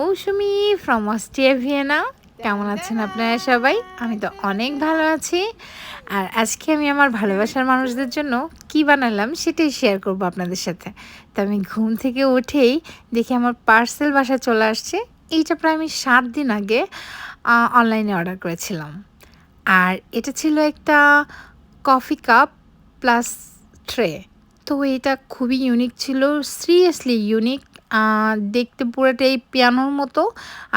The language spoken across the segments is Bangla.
Mousumi from Austria Vienna. কেমন আছেন আপনারা সবাই? আমি তো অনেক ভালো আছি। আর আজকে আমি আমার ভালোবাসার মানুষদের জন্য কি বানালাম সেটাই শেয়ার করব আপনাদের সাথে। তো আমি ঘুম থেকে উঠেই দেখি আমার পার্সেল বাসায় চলে আসছে। এইটা প্রায় আমি ৭ দিন আগে অনলাইনে অর্ডার করেছিলাম। আর এটা ছিল একটা কফি কাপ প্লাস ট্রে। তো এটা খুবই ইউনিক ছিল, সিরিয়াসলি ইউনিক। দেখতে পুরোটাই পিয়ানোর মতো।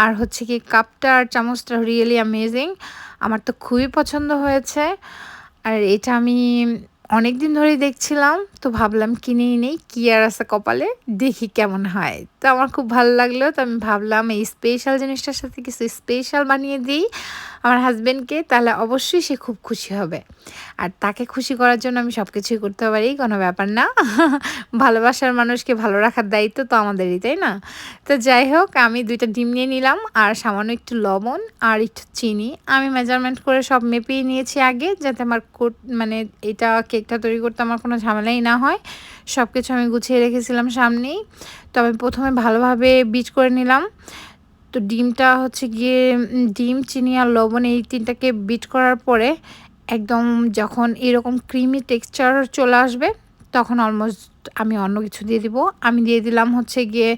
আর হচ্ছে কি কাপটা আর চামচটা রিয়েলি অ্যামেজিং। আমার তো খুবই পছন্দ হয়েছে। আর এটা আমি অনেক দিন ধরেই দেখছিলাম, তো ভাবলাম কিনেই নেই, কি আর আছে কপালে, দেখি কেমন হয়। তো আমার খুব ভালো লাগলো, তো আমি ভাবলাম এই স্পেশাল জিনিসটার সাথে কিছু স্পেশাল বানিয়ে দিই আমার হাজব্যান্ডকে, তাহলে অবশ্যই সে খুব খুশি হবে। আর তাকে খুশি করার জন্য আমি সব কিছুই করতে পারি, কোনো ব্যাপার না। ভালোবাসার মানুষকে ভালো রাখার দায়িত্ব তো আমাদেরই, তাই না? তো যাই হোক, আমি ২টা ডিম নিয়ে নিলাম আর সামান্য একটু লবণ আর একটু চিনি। আমি মেজারমেন্ট করে সব মেপেই নিয়েছি আগে, যাতে আমার মানে এটা কেকটা তৈরি করতে আমার কোনো ঝামেলাই না হয়। সব কিছু আমি গুছিয়ে রেখেছিলাম সামনেই। তো আমি প্রথমে ভালোভাবে বিট করে নিলাম। তো ডিমটা হচ্ছে গিয়ে ডিম, চিনি আর লবণ এই ৩টাকে বিট করার পরে একদম যখন এরকম ক্রিমি টেক্সচার চলে আসবে, তখন অলমোস্ট আমি অন্য কিছু দিয়ে দিব। আমি দিয়ে দিলাম হচ্ছে গিয়ে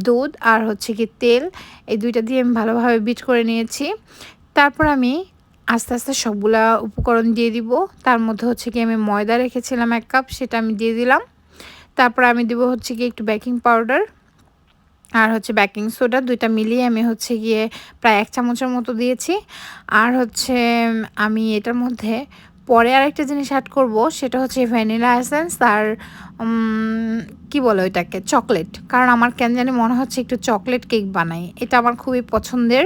দুধ আর হচ্ছে গিয়ে তেল। এই ২টা দিয়ে আমি ভালোভাবে বিট করে নিয়েছি। তারপর আমি আস্তে আস্তে সবগুলা উপকরণ দিয়ে দিব। তার মধ্যে হচ্ছে গিয়ে আমি ময়দা রেখেছিলাম ১ কাপ, সেটা আমি দিয়ে দিলাম। তারপর আমি দিব হচ্ছে গিয়ে একটু বেকিং পাউডার আর হচ্ছে বেকিং সোডা, ২টা মিলিয়ে আমি হচ্ছে গিয়ে প্রায় ১ চামচের মতো দিয়েছি। আর হচ্ছে আমি এটার মধ্যে পরে আরেকটা জিনিস অ্যাড করব, সেটা হচ্ছে ভ্যানিলা এসেন্স আর কি বলে ওইটাকে, চকলেট। কারণ আমার কেন জানি মনে হচ্ছে একটু চকলেট কেক বানাই, এটা আমার খুবই পছন্দের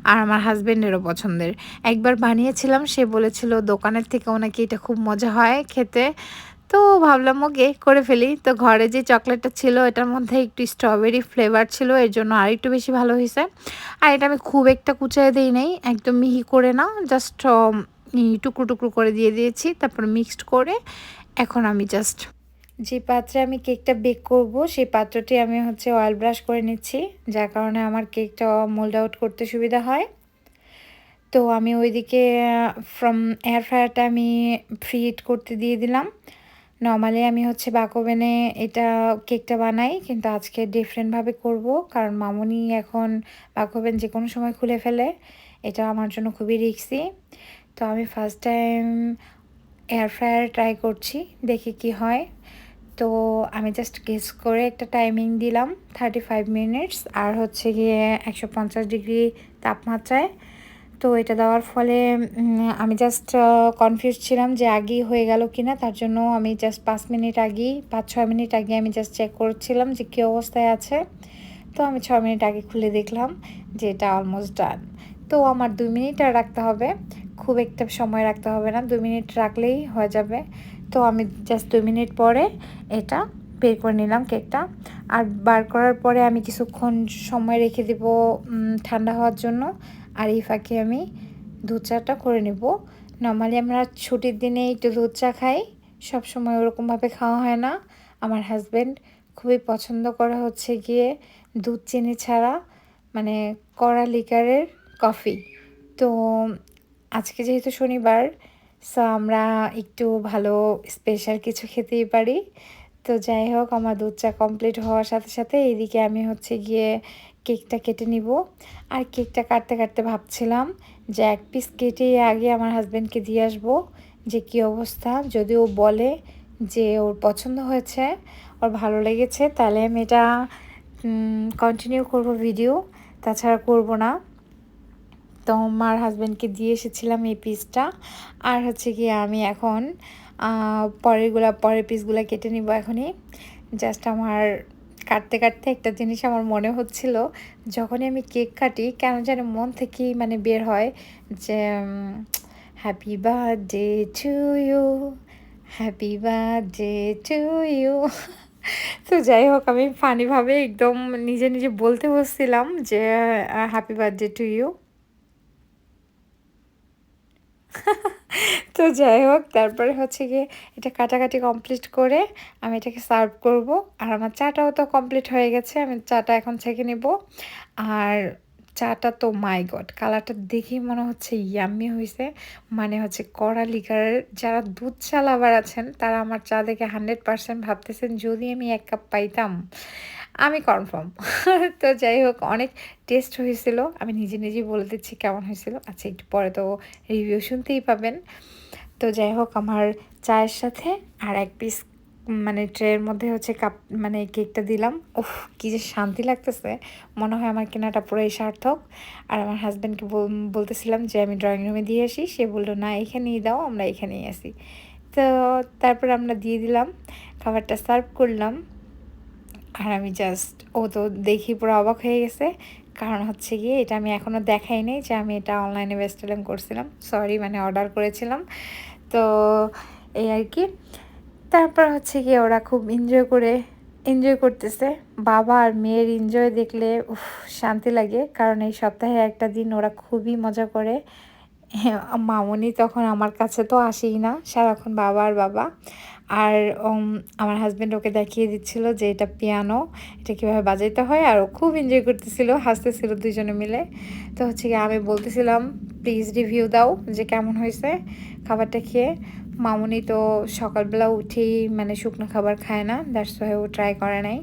আর আমার হাজব্যান্ডেরও পছন্দের। একবার বানিয়েছিলাম, সে বলেছিল দোকানের থেকেও নাকি এটা খুব মজা হয় খেতে। তো ভাবলাম ওকে করে ফেলি। তো ঘরে যে চকলেটটা ছিল এটার মধ্যে একটু স্ট্রবেরি ফ্লেভার ছিল, এর জন্য আরেকটু বেশি ভালো হয়েছে। আর এটা আমি খুব একটা কুচায় দেই নাই, একদম মিহি করে না, জাস্ট টুকরো টুকরো করে দিয়ে দিয়েছি। তারপর মিক্সড করে এখন আমি জাস্ট যে পাত্রে আমি কেকটা বেক করব সেই পাত্রটি আমি হচ্ছে অয়েল ব্রাশ করে নিচ্ছি, যার কারণে আমার কেকটা মোল্ড আউট করতে সুবিধা হয়। তো আমি ওইদিকে ফ্রম এয়ার ফ্রায়ারটা আমি প্রি হিট করতে দিয়ে দিলাম। নরমালি আমি হচ্ছে বাক ওভেনে এটা কেকটা বানাই, কিন্তু আজকে ডিফারেন্টভাবে করব, কারণ মামুনি এখন বাক ওভেন যে কোনো সময় খুলে ফেলে। এটা আমার জন্য খুবই রিস্কি। তো আমি first time air fryer try করছি, দেখি কি হয়। তো আমি জাস্ট গেস করে একটা টাইমিং দিলাম 35 মিনিটস, আর হচ্ছে গিয়ে 150 ডিগ্রি তাপমাত্রায়। তো এটা দেওয়ার ফলে আমি জাস্ট কনফিউজ ছিলাম যে আগেই হয়ে গেল কিনা, তার জন্য আমি জাস্ট 5 মিনিট আগেই 5-6 মিনিট আগে আমি জাস্ট চেক করছিলাম যে কী অবস্থায় আছে। তো আমি 6 মিনিট আগে খুলে দেখলাম যে এটা অলমোস্ট ডান। তো আমার 2 মিনিট আর রাখতে হবে, খুব একটা সময় রাখতে হবে না, 2 মিনিট রাখলেই হয়ে যাবে। তো আমি জাস্ট 2 মিনিট পরে এটা বের করে নিলাম কেকটা। আর বার করার পরে আমি কিছুক্ষণ সময় রেখে দেব ঠান্ডা হওয়ার জন্য। আর এই ফাঁকে আমি দুধ চাটা করে নেব। নর্মালি আমরা ছুটির দিনে একটু দুধ চা খাই, সবসময় ওরকমভাবে খাওয়া হয় না। আমার হাজব্যান্ড খুবই পছন্দ করে হচ্ছে গিয়ে দুধ চিনি ছাড়া, মানে কড়া লিকারের কফি। তো আজকে যেহেতু শনিবার, সো আমরা একটু ভালো স্পেশাল কিছু খেতেই পারি। তো যাই হোক, আমার দুধ চা কমপ্লিট হওয়ার সাথে সাথে এইদিকে আমি হচ্ছে গিয়ে কেকটা কেটে নিব। আর কেকটা কাটতে কাটতে ভাবছিলাম যে 1 পিস কেটে আগে আমার হাজব্যান্ডকে দিয়ে আসবো যে কী অবস্থা। যদি ও বলে যে ওর পছন্দ হয়েছে, ওর ভালো লেগেছে, তাহলে আমি এটা কন্টিনিউ করব ভিডিও, তাছাড়া করব না। তো আমার হাজব্যান্ডকে দিয়ে এসেছিলাম এই পিসটা। আর হচ্ছে গিয়ে আমি এখন পরের পিসগুলো কেটে নিব এখনই। জাস্ট আমার কাটতে কাটতে একটা জিনিস আমার মনে হচ্ছিল, যখনই আমি কেক কাটি কেন জানি মন থেকেই মানে বের হয় যে happy birthday to you, happy birthday to you. তো যাই হোক, আমি ফানিভাবে একদম নিজে নিজে বলতে বসছিলাম যে হ্যাপি বার্থডে টু ইউ। তো যাই হোক, তারপরে হচ্ছে গিয়ে এটা কাটাকাটি কমপ্লিট করে আমি এটাকে সার্ভ করব। আর আমার চাটাও তো কমপ্লিট হয়ে গেছে, আমি চাটা এখন ছেঁকে নিব। আর চাটা তো মাই গড, কালারটা দেখেই মনে হচ্ছে ইয়াম্মি হয়েছে। মানে হচ্ছে কড়া লিকারের যারা দুধ চা লাভার আছেন তারা আমার চা দেখে 100% ভাবতেছেন যদি আমি 1 কাপ পাইতাম আমি কনফার্ম। তো যাই হোক, অনেক টেস্ট হয়েছিল, আমি নিজে নিজেই বলে দিচ্ছি কেমন হয়েছিল। আচ্ছা, একটু পরে তো রিভিউ শুনতেই পাবেন। তো যাই হোক, আমার চায়ের সাথে আর এক পিস মানে ট্রের মধ্যে হচ্ছে কাপ মানে কেকটা দিলাম। উফ, কি যে শান্তি লাগতেছে, মনে হয় আমার কেনাটা পুরোই সার্থক। আর আমার হাজব্যান্ডকে বলতেছিলাম যে আমি ড্রয়িং রুমে দিয়ে আসি, সে বললো না এখানেই দাও, আমরা এখানেই আসি। তো তারপর আমরা দিয়ে দিলাম, খাবারটা সার্ভ করলাম। আর আমি জাস্ট, ও তো দেখি পুরো অবাক হয়ে গেছে, কারণ হচ্ছে গিয়ে এটা আমি এখনও দেখাই নাই যে আমি এটা অনলাইনে বেস্টলেম করছিলাম, সরি মানে অর্ডার করেছিলাম। তো এই আর কি। তারপর হচ্ছে গিয়ে ওরা খুব এনজয় করতেছে। বাবা আর মেয়ের এনজয় দেখলে উফ, শান্তি লাগে, কারণ এই সপ্তাহে একটা দিন ওরা খুবই মজা করে। হ্যাঁ, মামুনি তখন আমার কাছে তো আসেই না, সারাক্ষণ বাবা আর বাবা। আর আমার হাজব্যান্ড ওকে দেখিয়ে দিচ্ছিল যে এটা পিয়ানো, এটা কীভাবে বাজাইতে হয়, আর ও খুব এনজয় করতেছিল, হাসতেছিল দুজনে মিলে। তো হচ্ছে কি আমি বলতেছিলাম প্লিজ রিভিউ দাও যে কেমন হয়েছে খাবারটা খেয়ে। মামুনি তো সকালবেলা উঠেই মানে শুকনো খাবার খায় না, দ্যাটস ওয়াই ও ট্রাই করে নাই।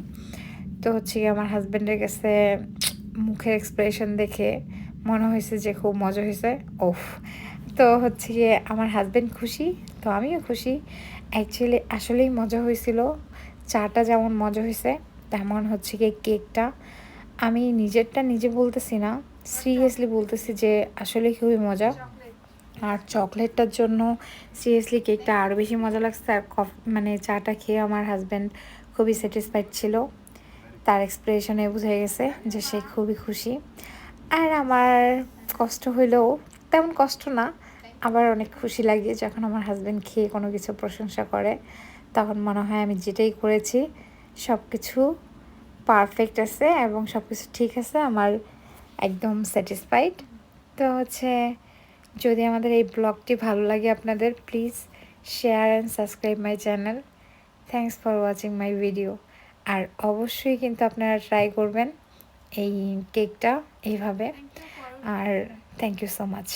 তো হচ্ছে কি আমার হাজব্যান্ডের কাছে মুখের এক্সপ্রেশন দেখে মনে হয়েছে যে খুব মজা হয়েছে। ওফ, তো হচ্ছে গিয়ে আমার হাজব্যান্ড খুশি, তো আমিও খুশি। অ্যাকচুয়ালি আসলেই মজা হয়েছিল, চাটা যেমন মজা হয়েছে তেমন হচ্ছে গিয়ে কেকটা। আমি নিজেরটা নিজে বলতেছি না, সিরিয়াসলি বলতেছি যে আসলে খুবই মজা। আর চকলেটটার জন্য সিরিয়াসলি কেকটা আরও বেশি মজা লাগছে। আর মানে চাটা খেয়ে আমার হাজব্যান্ড খুবই স্যাটিসফাইড ছিল, তার এক্সপ্রেশনে বোঝা গেছে যে সে খুবই খুশি। আর আমার কষ্ট হইলেও তেমন কষ্ট না, আবার অনেক খুশি লাগে যখন আমার হাজব্যান্ড খেয়ে কোনো কিছু প্রশংসা করে, তখন মনে হয় আমি যেটাই করেছি সব কিছু পারফেক্ট আছে এবং সব কিছু ঠিক আছে, আমার একদম স্যাটিসফাইড। তো হচ্ছে, যদি আমাদের এই ব্লগটি ভালো লাগে আপনাদের, please share and subscribe my channel. Thanks for watching my video. আর অবশ্যই কিন্তু আপনারা ট্রাই করবেন এই কেকটা এইভাবে। আর থ্যাংক ইউ সো মাচ।